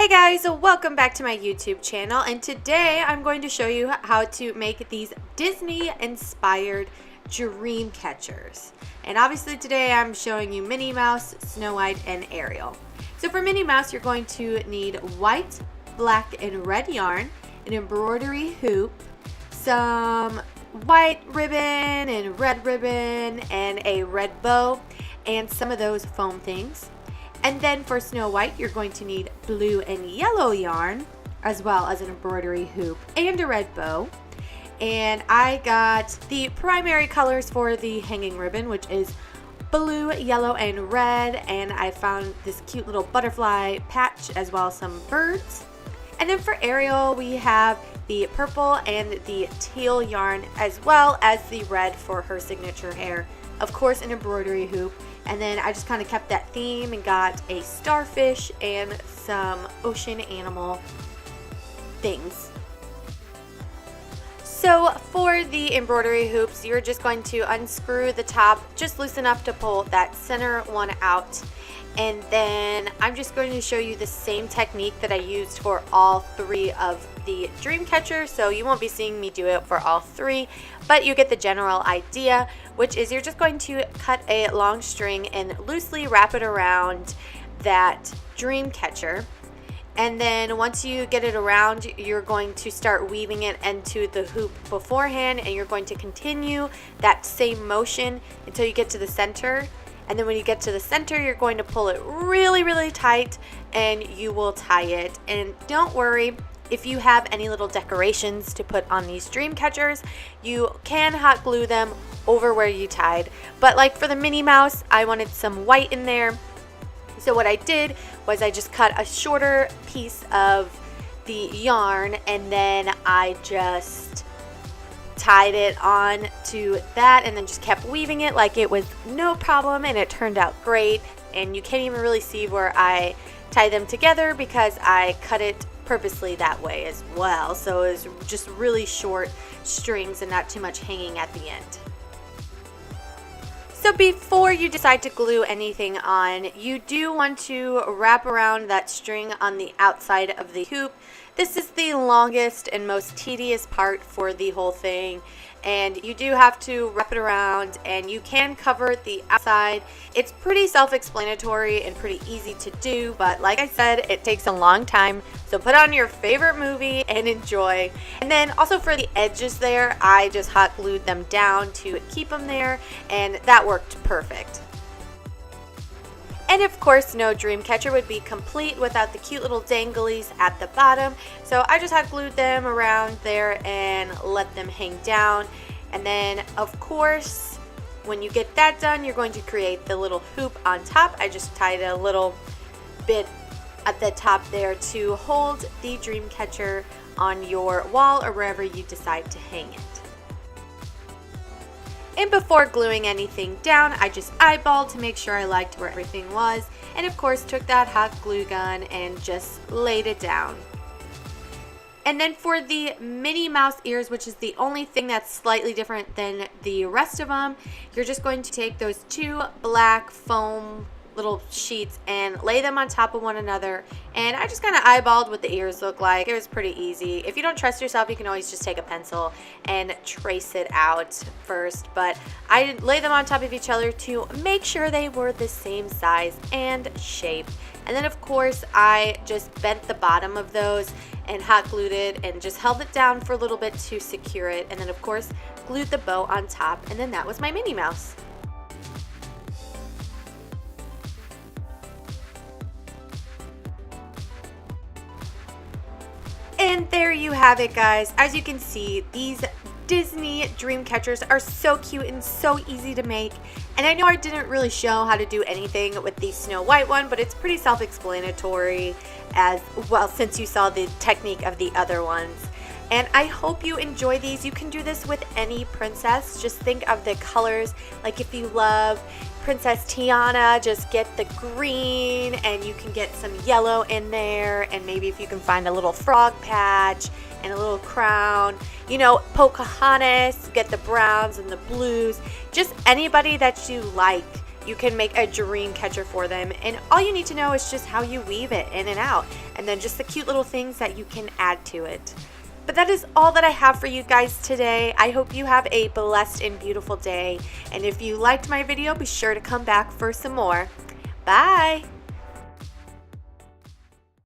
Hey guys, welcome back to my YouTube channel, and today I'm going to show you how to make these Disney inspired dream catchers. And obviously today I'm showing you Minnie Mouse, Snow White, and Ariel. So for Minnie Mouse, you're going to need white, black, and red yarn, an embroidery hoop, some white ribbon and red ribbon, and a red bow, and some of those foam things. And then for Snow White, you're going to need blue and yellow yarn, as well as an embroidery hoop and a red bow. And I got the primary colors for the hanging ribbon, which is blue, yellow, and red. And I found this cute little butterfly patch, as well as some birds. And then for Ariel, we have the purple and the teal yarn, as well as the red for her signature hair. Of course, an embroidery hoop. And then I just kind of kept that theme and got a starfish and some ocean animal things. So for the embroidery hoops, you're just going to unscrew the top just loose enough to pull that center one out. And then I'm just going to show you the same technique that I used for all three of the Dreamcatchers. So you won't be seeing me do it for all three, but you get the general idea, which is you're just going to cut a long string and loosely wrap it around that Dreamcatcher. And then once you get it around, you're going to start weaving it into the hoop beforehand, and you're going to continue that same motion until you get to the center. And then when you get to the center, you're going to pull it really, really tight, and you will tie it. And don't worry, if you have any little decorations to put on these Dreamcatchers, you can hot glue them over where you tied. But like for the Minnie Mouse, I wanted some white in there. So what I did was I just cut a shorter piece of the yarn, and then I just tied it on to that, and then just kept weaving it like it was no problem, and it turned out great. And you can't even really see where I tied them together because I cut it purposely that way as well. So it was just really short strings and not too much hanging at the end. So before you decide to glue anything on, you do want to wrap around that string on the outside of the hoop. This is the longest and most tedious part for the whole thing, and you do have to wrap it around, and you can cover the outside. It's pretty self-explanatory and pretty easy to do, but like I said, it takes a long time. So put on your favorite movie and enjoy. And then also for the edges there, I just hot glued them down to keep them there, and that worked perfect. And of course, no Dreamcatcher would be complete without the cute little danglies at the bottom. So I just hot glued them around there and let them hang down. And then of course, when you get that done, you're going to create the little hoop on top. I just tied a little bit at the top there to hold the Dreamcatcher on your wall or wherever you decide to hang it. And before gluing anything down, I just eyeballed to make sure I liked where everything was, and of course took that hot glue gun and just laid it down. And then for the Minnie Mouse ears, which is the only thing that's slightly different than the rest of them, you're just going to take those two black foam little sheets and lay them on top of one another. And I just kind of eyeballed what the ears look like. It was pretty easy. If you don't trust yourself, you can always just take a pencil and trace it out first, but I lay them on top of each other to make sure they were the same size and shape. And then of course I just bent the bottom of those and hot glued it and just held it down for a little bit to secure it, and then of course glued the bow on top, and then that was my Minnie Mouse. And there you have it, guys. As you can see, these Disney Dreamcatchers are so cute and so easy to make. And I know I didn't really show how to do anything with the Snow White one, but it's pretty self-explanatory as well since you saw the technique of the other ones. And I hope you enjoy these. You can do this with any princess. Just think of the colors. Like if you love Princess Tiana, just get the green, and you can get some yellow in there, and maybe if you can find a little frog patch and a little crown. You know, Pocahontas, get the browns and the blues. Just anybody that you like you can make a dream catcher for them, and all you need to know is just how you weave it in and out, and then just the cute little things that you can add to it. But that is all that I have for you guys today. I hope you have a blessed and beautiful day, and if you liked my video, be sure to come back for some more. Bye!